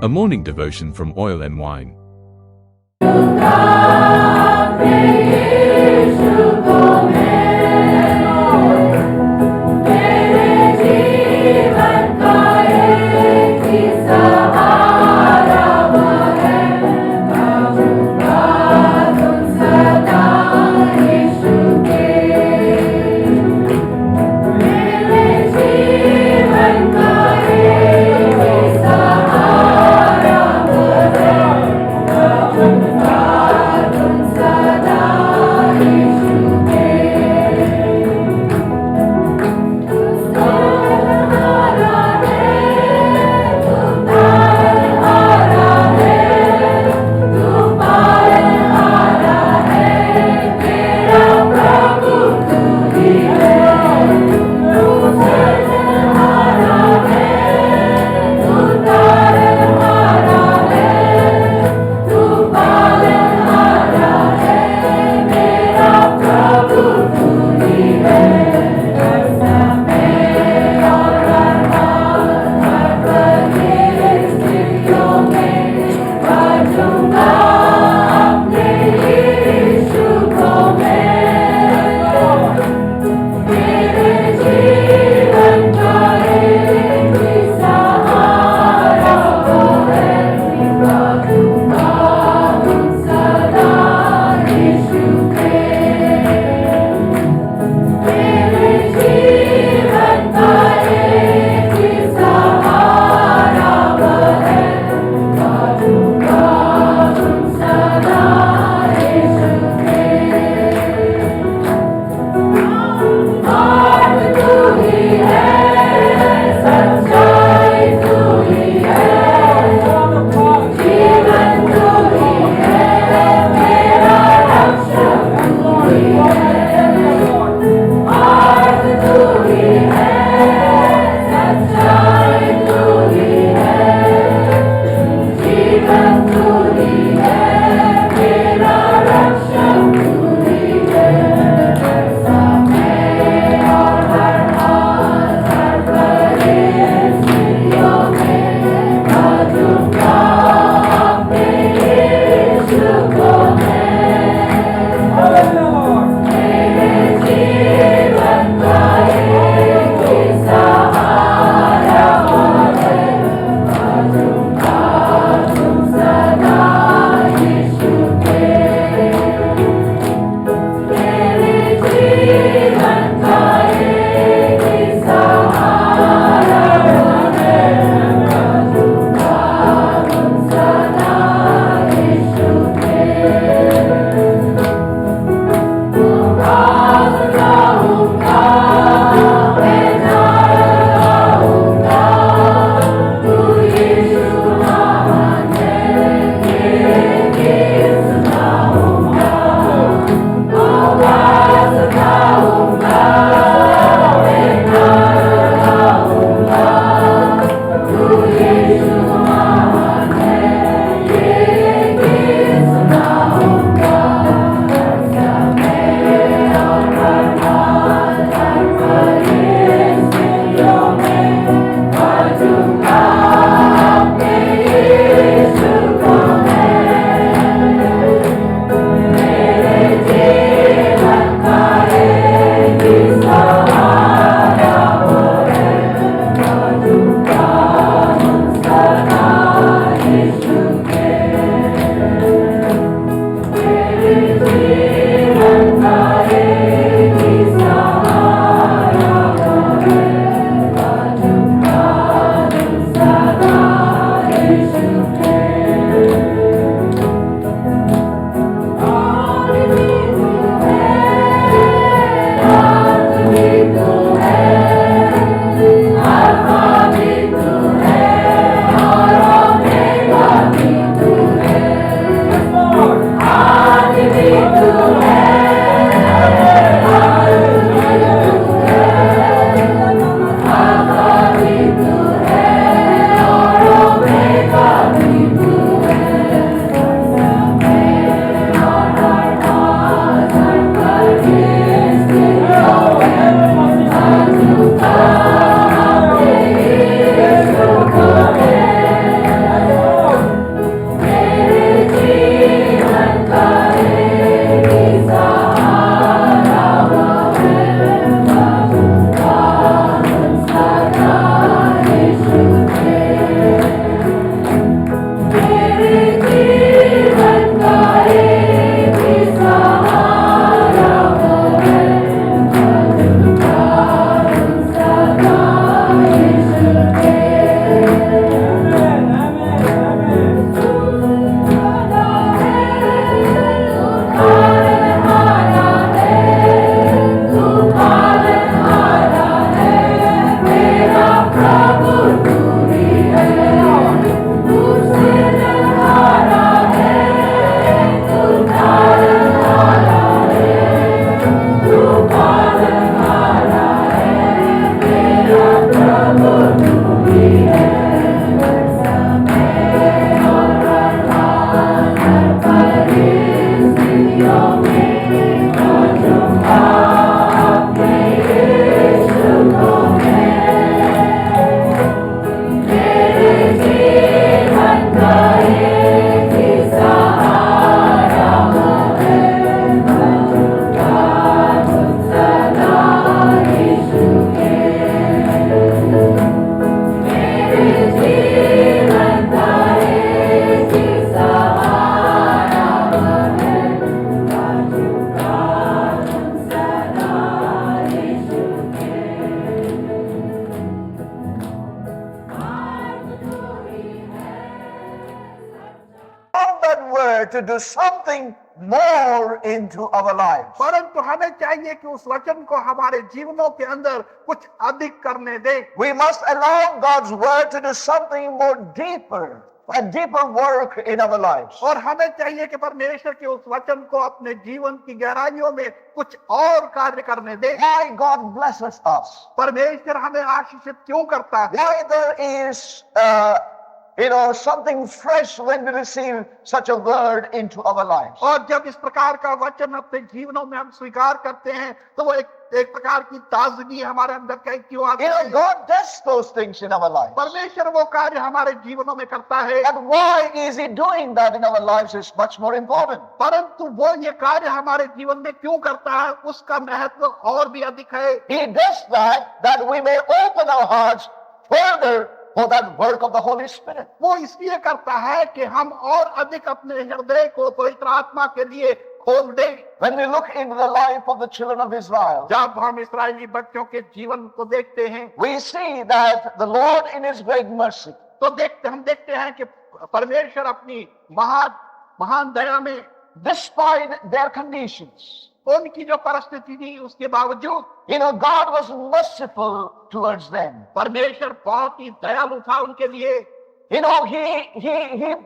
A morning devotion from Oil and Wine. word to do something more into our lives. परंतु हमें चाहिए कि उस वचन को हमारे जीवनों के अंदर कुछ अधिक करने दे। We must allow God's word to do something more deeper, a deeper work in our lives. और हमें चाहिए कि परमेश्वर के उस वचन को अपने जीवन की गहराइयों में कुछ और कार्य करने दे। Why God blesses us? परमेश्वर हमें आशीषित क्यों करता है? Why there is, something fresh when we receive such a word into our lives? और जब इस प्रकार का वचन अपने जीवनों में हम स्वीकार करते हैं तो वो एक प्रकार की ताजगी हमारे अंदर क्यों आती है? God does those things in our lives. परमेश्वर वो कार्य हमारे जीवनों में करता है। And why is He doing that in our lives is much more important. परंतु वो ये कार्य हमारे जीवन में क्यों करता है उसका महत्व और भी अधिक है। He does that we may open our hearts further for that work of the Holy Spirit. वो इसलिए करता है कि हम और अधिक अपने हृदय को पवित्र आत्मा के लिए खोल दें। When we look into the life of the children of Israel, जब हम इस्राएली बच्चों के जीवन को देखते हैं we see that the Lord in His great mercy, तो हम देखते हैं कि परमेश्वर अपनी महान दया में despite their conditions, उनकी जो परिस्थिति थी उसके बावजूद God was merciful towards them. परमेश्वर बहुत ही दयालु था उनके लिए। He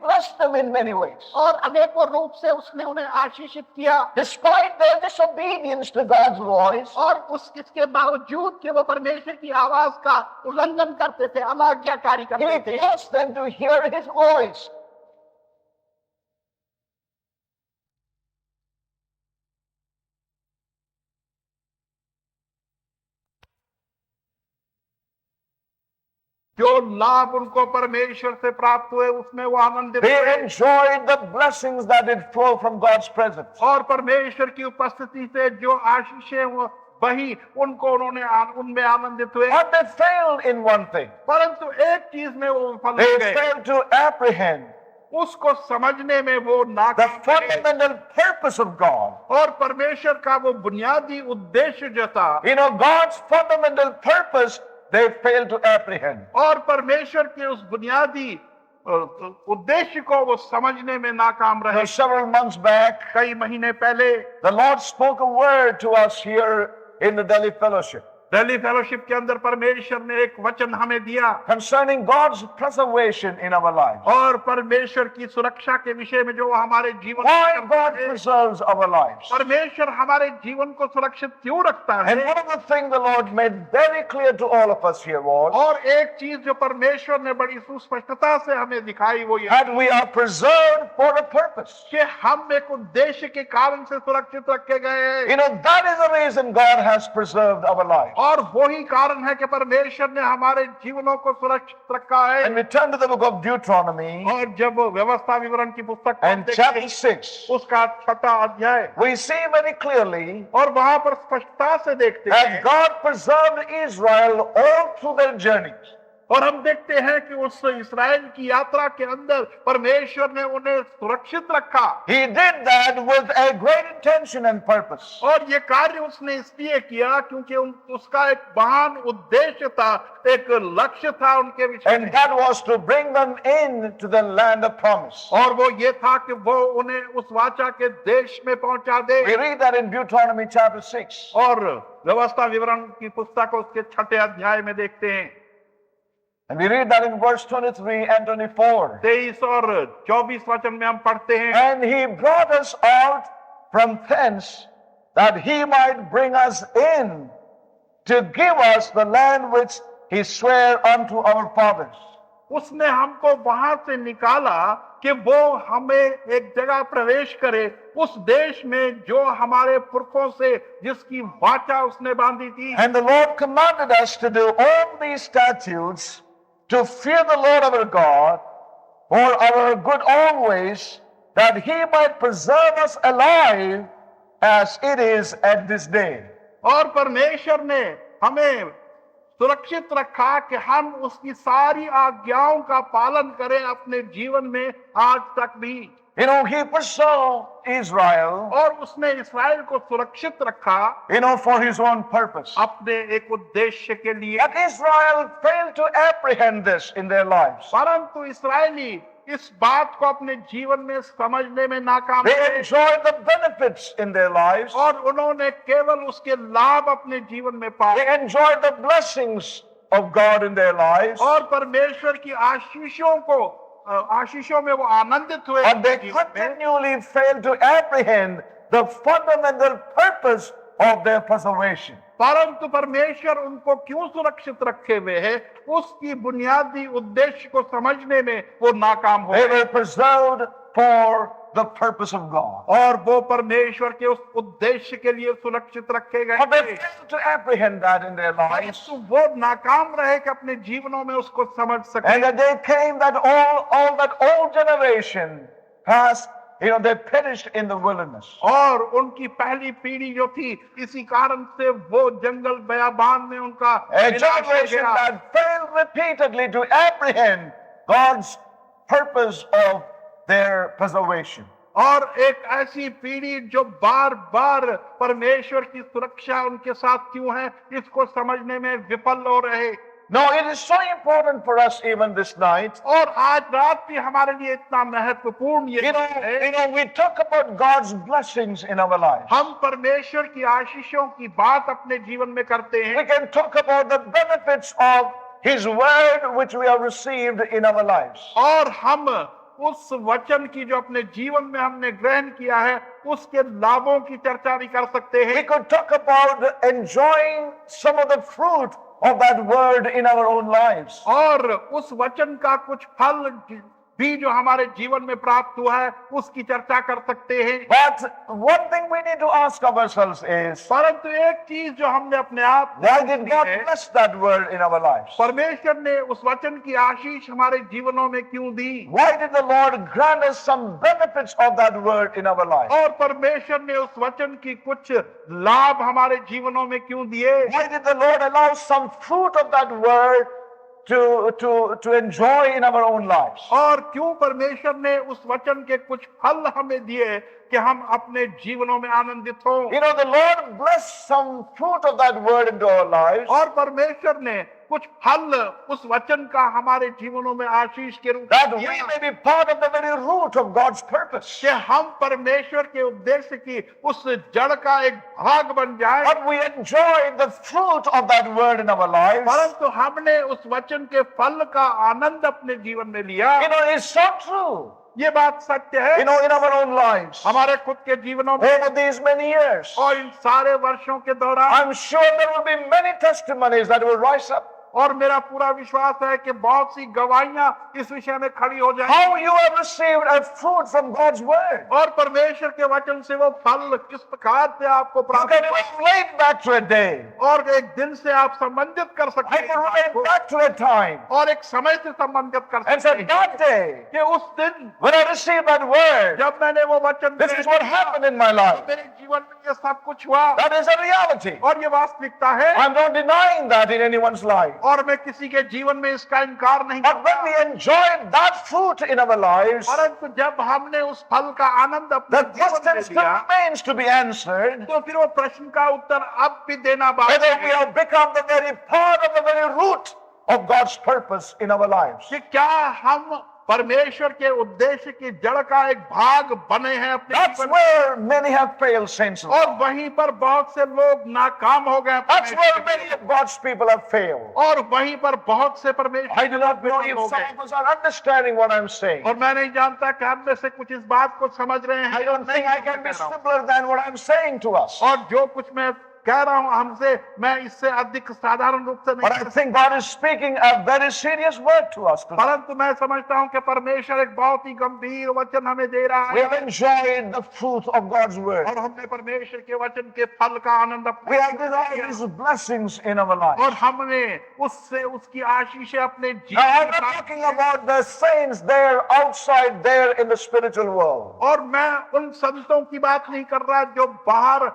blessed them in many ways. और अनेकों रूप से उसने उन्हें आशीषित किया। Despite their disobedience to God's voice, और इसके बावजूद कि वो परमेश्वर की आवाज का उल्लंघन करते थे, अनाज्ञाकारी करते He थे, caused them to hear His voice. जो लाभ उनको परमेश्वर से प्राप्त हुए उसमें वो आनंदित They हुए enjoyed the blessings that did flow from God's presence. और परमेश्वर की उपस्थिति से जो आशीषें वो वही उन्होंने उनमें आनंदित हुए। But they failed in one thing. परंतु एक चीज में वो विफल They हो गए, failed to apprehend उसको समझने में वो the नाकाम रहे। fundamental purpose of God. और परमेश्वर का वो बुनियादी उद्देश्य जो था, God's fundamental purpose, they failed to apprehend. और परमेश्वर के उस बुनियादी उद्देश्य को वो समझने में नाकाम रहे। Several months back, कई महीने पहले the Lord spoke a word to us here in the Delhi Fellowship Delhi fellowship के अंदर परमेश्वर ने एक वचन हमें दिया concerning God's preservation in our lives. और परमेश्वर की सुरक्षा के विषय में जो हमारे जीवन Why में God करता है। preserves our lives. परमेश्वर हमारे जीवन को सुरक्षित क्यों रखता And है? one of the things the Lord made very clear to all of us here was और एक चीज जो परमेश्वर ने बड़ी सुस्पष्टता से हमें दिखाई वो ये that we are preserved for a purpose. कि हम एक उद्देश्य के कारण से सुरक्षित रखे गए हैं। That is the reason God has preserved our lives. और वही कारण है कि परमेश्वर ने हमारे जीवनों को सुरक्षित रखा है। And we turn to the book of Deuteronomy और जब व्यवस्था विवरण की पुस्तक and chapter 6, उसका 6वां अध्याय, we see very clearly और वहां पर स्पष्टता से देखते that हैं God preserved Israel all through their journeys. और हम देखते हैं कि उस इस्राएल की यात्रा के अंदर परमेश्वर ने उन्हें सुरक्षित रखा। He did that with a great intention and purpose. और ये कार्य उसने इसलिए किया क्योंकि उसका एक महान उद्देश्य था, एक लक्ष्य था उनके विषय And में। that was to bring them in to the land of promise. और वो ये था कि वो उन्हें उस वाचा के देश में पहुंचा दे। We read that in Deuteronomy chapter 6. और व्यवस्था विवरण की पुस्तक उसके 6ठे अध्याय में देखते हैं। And we read that in verse 23 and 24. 23 और 24 वचन में हम पढ़ते हैं, And He brought us out from thence, that He might bring us in to give us the land which He sware unto our fathers. उसने हमको वहां से निकाला कि वो हमें एक जगह प्रवेश करे, उस देश में जो हमारे पुरखों से जिसकी वाचा उसने बांधी थी। And the Lord commanded us to do all these statutes, to fear the Lord our God for our good always, that He might preserve us alive as it is at this day. और परमेश्वर ने हमें सुरक्षित रखा कि हम उसकी सारी आज्ञाओं का पालन करें अपने जीवन में आज तक भी। He preserved Israel, और उसने इस्राएल को सुरक्षित रखा for His own purpose. अपने एक उद्देश्य के लिए। But Israel failed to apprehend this in their lives. परंतु इस्राएली इस बात को अपने जीवन में समझने में नाकाम They रहे enjoyed the benefits in their lives. और उन्होंने केवल उसके लाभ अपने जीवन में पाए They enjoyed the blessings of God in their lives. और परमेश्वर की आशीषों में वो आनंदित हुए But they अपने जीवन में। continually failed to apprehend the fundamental purpose of their preservation. परंतु परमेश्वर उनको क्यों सुरक्षित रखे हुए है उसकी बुनियादी उद्देश्य को समझने में वो नाकाम हो They गए were preserved for the purpose of God. और वो परमेश्वर के उस उद्देश्य के लिए सुरक्षित रखे गए But they थे। failed to apprehend that in their lives. परंतु वो नाकाम रहे कि अपने जीवनों में उसको समझ सके And the day came that all that old generation passed, they perished in the wilderness. और उनकी पहली पीढ़ी जो थी इसी कारण से वो जंगल बयाबान में उनका A विनाश हो generation गया। that failed repeatedly to apprehend God's purpose of their preservation. और एक ऐसी पीढ़ी जो बार बार परमेश्वर की सुरक्षा उनके साथ क्यों है इसको समझने में विफल हो रहे। No, it is so important for us even this night. और आज रात भी हमारे लिए इतना महत्वपूर्ण ये है। We talk about God's blessings in our lives. हम परमेश्वर की आशीषों की बात अपने जीवन में करते We हैं can talk about the benefits of His word which we have received in our lives. और हम उस वचन की जो अपने जीवन में हमने ग्रहण किया है उसके लाभों की चर्चा भी कर सकते We हैं could talk about enjoying some of the fruit of that word in our own lives. और उस वचन का कुछ फल भी जो हमारे जीवन में प्राप्त हुआ है उसकी चर्चा कर सकते हैं। But one thing we need to ask ourselves is, परंतु एक चीज जो हमने अपने आप why did God है, bless that word in our lives? परमेश्वर ने उस वचन की आशीष हमारे जीवनों में क्यों दी Why did the Lord grant us some benefits of that word in our lives? और परमेश्वर ने उस वचन की कुछ लाभ हमारे जीवनों में क्यों दिए। Why did the Lord allow some fruit of that word to enjoy in our own lives? और क्यों परमेश्वर ने उस वचन के कुछ फल हमें दिए कि हम अपने जीवनों में आनंदित हों। The Lord blessed some fruit of that word into our lives, और परमेश्वर ने कुछ फल उस वचन का हमारे जीवनों में आशीष के रूप that में we दिया may be part of the very root of God's purpose. कि हम परमेश्वर के उद्देश्य की उस जड़ का एक भाग बन जाए। But we enjoy the fruit of that word in our lives. परंतु हमने उस वचन के फल का आनंद अपने जीवन में लिया। It's so true. ये बात सत्य है In our own lives. हमारे खुद के जीवनों में Over these many years, और इन सारे वर्षों के दौरान। I'm sure there will be many testimonies that will rise up. और मेरा पूरा विश्वास है कि बहुत सी गवाहियां इस विषय में खड़ी हो जाएंगी। How you have received a fruit from God's word. और परमेश्वर के वचन से वो फल किस प्रकार से आपको You प्राप्त can हुआ। relate back to a day. और एक दिन से आप संबंधित कर सकते I हैं can इस बात relate को। back to a time और एक समय से संबंधित कर and सकते say, हैं that day, कि उस दिन when I received that word, जब मैंने वो वचन this is what happened in my life. मेरे जीवन में ये सब कुछ हुआ That is a reality. और ये वास्तविकता है। I'm not denying that in anyone's life. और मैं किसी के जीवन में इसका इनकार नहीं But when we करता। enjoy that fruit in our lives, परंतु जब हमने उस फल का आनंद अपने the जीवन में question still लिया remains to be answered. तो फिर वो प्रश्न का उत्तर अब भी देना बाकी Whether we है have become the very part of the very root of God's purpose in our lives. कि क्या हम परमेश्वर के उद्देश्य की जड़ का एक भाग बने हैं अपने That's जीवन में। where many have failed, saints of और God. वहीं पर बहुत से लोग नाकाम हो गए That's परमेश्वर where के many लिए। of God's people have failed. और वहीं पर बहुत से परमेश्वर I do not know विफल if हो some गए। of us are understanding what I'm saying. और मैं नहीं जानता कि हम में से कुछ इस बात को समझ रहे हैं। I don't think I can be simpler than what I'm saying to us. और जो कुछ मैं कह रहा हूं हमसे मैं इससे अधिक साधारण रूप से नहीं But I कह think God is speaking a very serious word to us today. परंतु मैं समझता हूं कि परमेश्वर एक बहुत ही गंभीर वचन हमें दे रहा We है have enjoyed the fruit of God's word. और हमने परमेश्वर के वचन के फल का आनंद अपने We have जीवन में desired लिया। His blessings in our और lives. हमने उससे उसकी आशीषें अपने Now, I'm जीवन not में talking about the saints there outside there in the spiritual world. और मैं उन संतों की बात नहीं कर रहा जो बाहर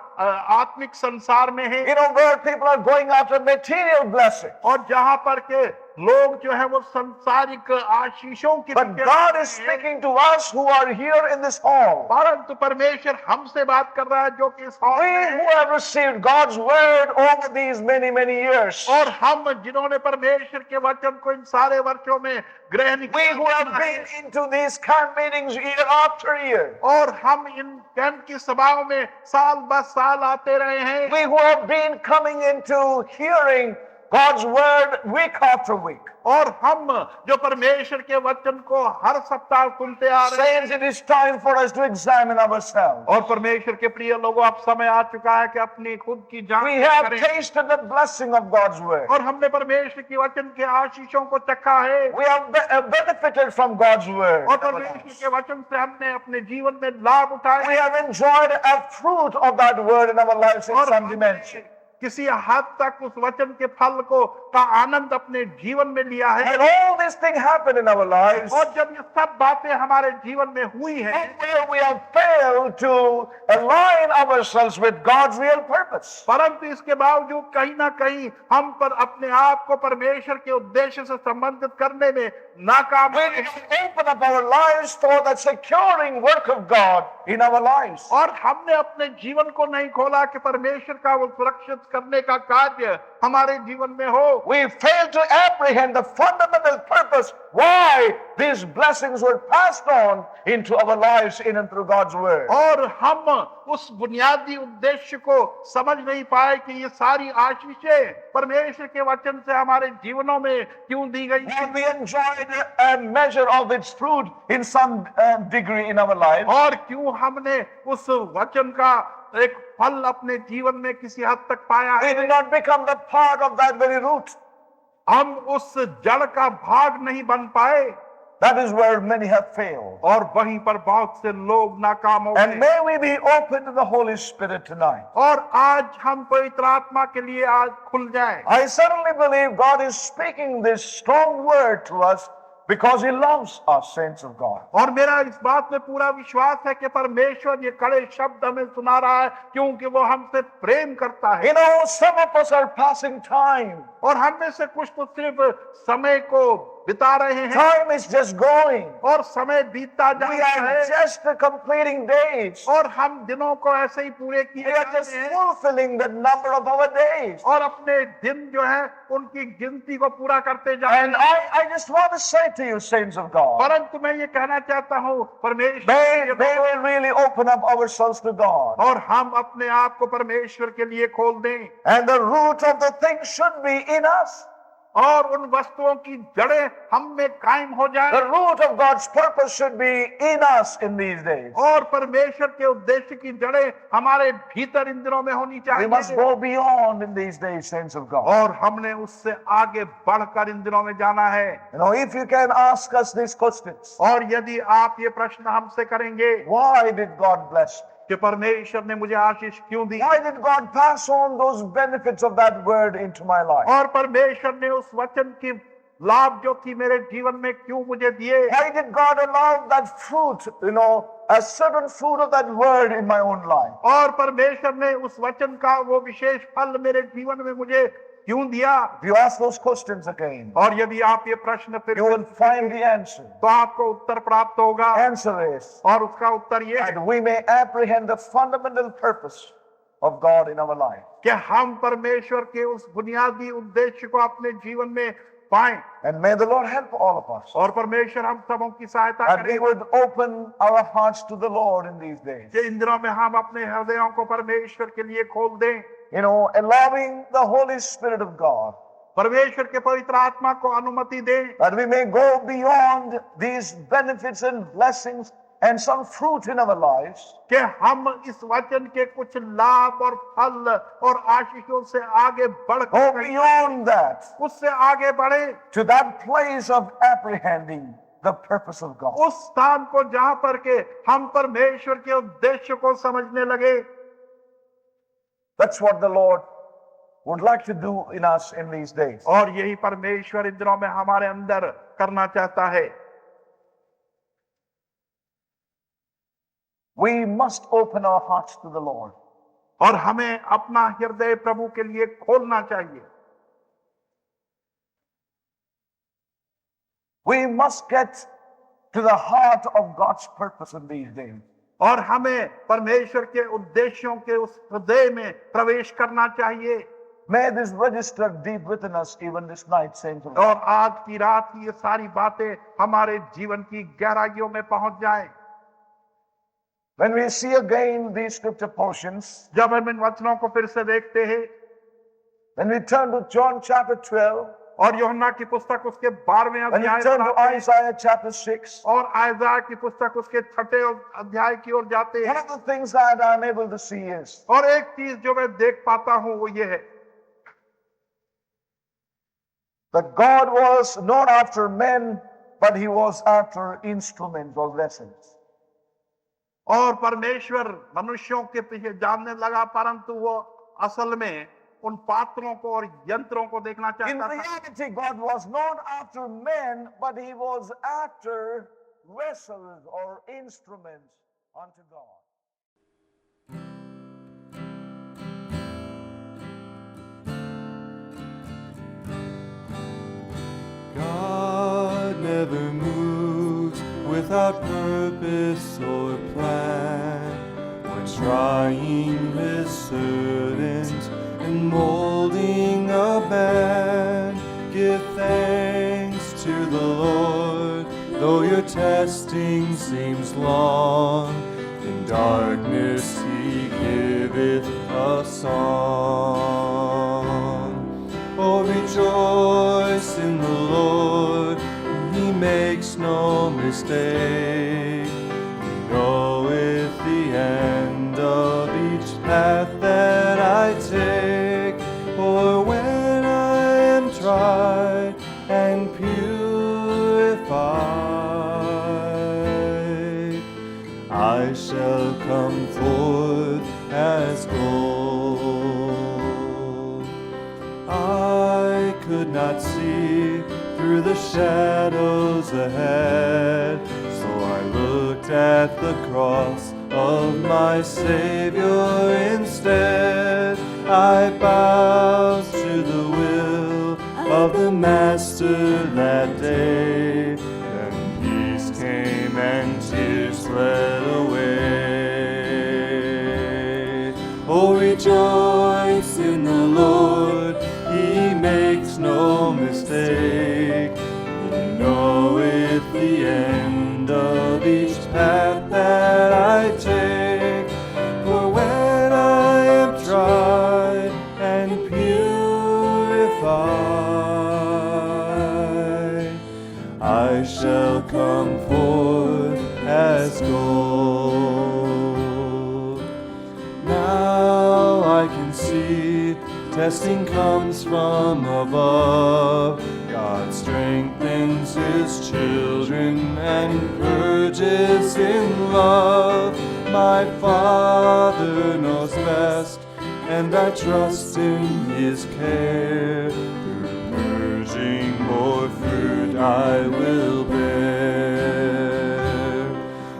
आत्मिक संसार में है Where people are going after material blessing. और जहां पर के लोग जो है वो संसारिक आशीषों की But God is speaking to us who are here in this hall. परंतु परमेश्वर हमसे बात कर रहा है जो कि इस हॉल We में who है। have received God's word over these many years. और हम जिन्होंने परमेश्वर के वचन को इन सारे वर्षों में ग्रहण We who have किया है, been into these camp meetings year after year. और हम इन कैंप की सभाओं में साल ब साल आते रहे हैं। We who have been coming into hearing God's word week after week. और हम जो परमेश्वर के वचन को हर सप्ताह सुनते आ रहे हैं। Saints, it is time for us to examine ourselves. और परमेश्वर के प्रिय लोगों, अब समय आ चुका है कि अपनी खुद की We जांच have करें। tasted the blessing of God's word. और हमने परमेश्वर के वचन के आशीषों को चखा है। We have benefited from God's word. और परमेश्वर के वचन से हमने अपने जीवन में लाभ उठाए। We have enjoyed a fruit of that word in our lives in और some हमने dimension. किसी हद तक उस वचन के फल को का आनंद अपने जीवन में लिया है। And all these things happen in our lives. और जब ये सब बातें हमारे जीवन में हुई हैं, And where we have failed to align ourselves with God's real purpose. परंतु इसके बावजूद कहीं ना कहीं हम पर अपने आप को परमेश्वर के उद्देश्य से संबंधित करने में नाकाम We हुए need हैं। to open up our lives for the securing work of God in our lives. और हमने अपने जीवन को नहीं खोला कि परमेश्वर का वो सुरक्षित करने का कार्य हमारे जीवन में हो। We fail to apprehend the fundamental purpose why these blessings were passed on into our lives in and through God's word. और हम उस बुनियादी उद्देश्य को समझ नहीं पाए कि ये सारी आशीषें परमेश्वर के वचन से हमारे जीवनों में क्यों दी गई हैं। And we enjoyed a measure of its fruit in some degree in our lives. और क्यों हमने उस वचन का एक फल अपने जीवन में किसी हद तक पाया We है। did not become the part of that very root. हम उस जड़ का भाग नहीं बन पाए। That is where many have failed. और वहीं पर बहुत से लोग नाकाम हो And गए। may we be open to the Holy Spirit tonight. और आज हम पवित्र आत्मा के लिए आज खुल जाएं। I certainly believe God is speaking this strong word to us because He loves us, saints of God. और मेरा इस बात में पूरा विश्वास है कि परमेश्वर ये कड़े शब्द हमें सुना रहा है क्योंकि वो हमसे प्रेम करता है। You know, some of us are passing time. और हम में से कुछ तो सिर्फ समय को बिता रहे हैं Time is just going. और समय बीतता जा We रहा are है just completing days. और हम दिनों को ऐसे ही पूरे किए We जा are just रहे हैं fulfilling the number of our days. और अपने दिन जो है उनकी गिनती को पूरा करते जा रहे And हैं। I just want to say to you, saints of God, परंतु मैं ये कहना चाहता हूँ परमेश्वर may के we लोगों, really open up ourselves to God. और हम अपने आप को परमेश्वर के लिए खोल दें And the root of the thing should be in us. और उन वस्तुओं की जड़ें हम में कायम हो The जाए root of God's purpose should be in us in these days. और परमेश्वर के उद्देश्य की जड़ें हमारे भीतर इन दिनों में होनी We must चाहिए go beyond in these days, saints of God. और हमने उससे आगे बढ़कर इन दिनों में जाना है। You know, if you can ask us these questions, और यदि आप ये प्रश्न हमसे करेंगे why did God bless me? कि परमेश्वर ने मुझे आशीष क्यों दी Why did God pass on those benefits of that word into my life? और परमेश्वर ने उस वचन की लाभ जो थी मेरे जीवन में क्यों मुझे दिए Why did God allow that fruit, you know, a certain fruit of that word in my own life? और परमेश्वर ने उस वचन का वो विशेष फल मेरे जीवन में मुझे क्यों दिया। If you ask those questions again, और यदि आप ये प्रश्न फिर you will find the answer. तो आपको उत्तर प्राप्त होगा Answer is और उसका उत्तर ये है that we may apprehend the fundamental purpose of God in our life. कि हम परमेश्वर के उस बुनियादी उद्देश्य को अपने जीवन में पाएं And may the Lord help all of us और परमेश्वर हम सबों की सहायता that we करें would open our hearts to the Lord in these days. कि इन दिनों में हम अपने हृदयों को परमेश्वर के लिए खोल दें, You know, allowing the Holy Spirit of God परमेश्वर के पवित्र आत्मा को अनुमति दें that we may go beyond these benefits and blessings and some fruit in our lives कि हम इस वचन के कुछ लाभ और फल और आशीषों से आगे go बढ़कर beyond that उससे आगे बढ़े to that place of apprehending the purpose of God. उस स्थान को जहां पर के हम परमेश्वर के उद्देश्य को समझने लगे। That's what the Lord would like to do in us in these days. और यही परमेश्वर इन दिनों में हमारे अंदर करना चाहता है। We must open our hearts to the Lord. और हमें अपना हृदय प्रभु के लिए खोलना चाहिए। We must get to the heart of God's purpose in these days. और हमें परमेश्वर के उद्देश्यों के उस हृदय में प्रवेश करना चाहिए। May this register deep within us even this night, saints of God. और आज की रात की ये सारी बातें हमारे जीवन की गहराइयों में पहुंच जाएं। When we see again these scripture portions, जब हम इन वचनों को फिर से देखते हैं, when we turn to John chapter 12, और यूहन्ना की पुस्तक उसके 12वें when we अध्याय turn पर to आते हैं, Isaiah chapter 6, और आयज़ाया की पुस्तक उसके 6ठे अध्याय की ओर जाते one हैं, of the things that I'm able to see is और एक चीज जो मैं देख पाता हूं वो ये है that God was not after men, but he was after instruments or vessels. और परमेश्वर मनुष्यों के पीछे जानने लगा, परंतु वो असल में उन पात्रों को और यंत्रों को देखना In चाहता था। reality, God was not after men, but he was after vessels or instruments unto God. God never moves without purpose or plan. When trying his servant and molding a man, give thanks to the Lord, though your testing seems long. In darkness he giveth a song. Oh, rejoice in the Lord, he makes no mistake. He knoweth the end of each path that I take. For when I am tried and purified, I shall come forth as gold. I could not see through the shadows ahead, so I looked at the cross of my Savior instead. I bowed to the will of the Master that day. Then peace came and tears fled away. Oh, rejoice in the Lord, he makes no mistake. He knoweth the end of each path that I take. For when I am tried and purified, I shall come forth as gold. Now I can see testing comes from above. God strengthens his children and purges in love. My Father knows best, and I trust in his care. Through purging more fruit I will bear.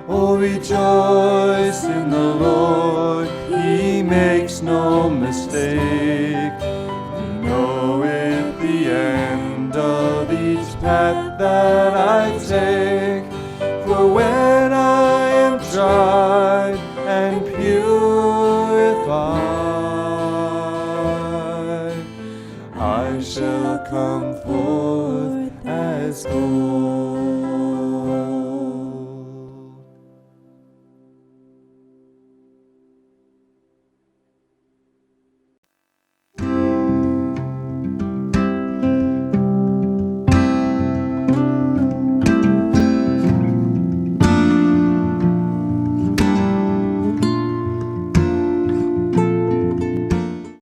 Oh, rejoice in the Lord, he makes no mistake. He knoweth the end of each path that I take. For when I am tried and purified, I shall come forth as gold.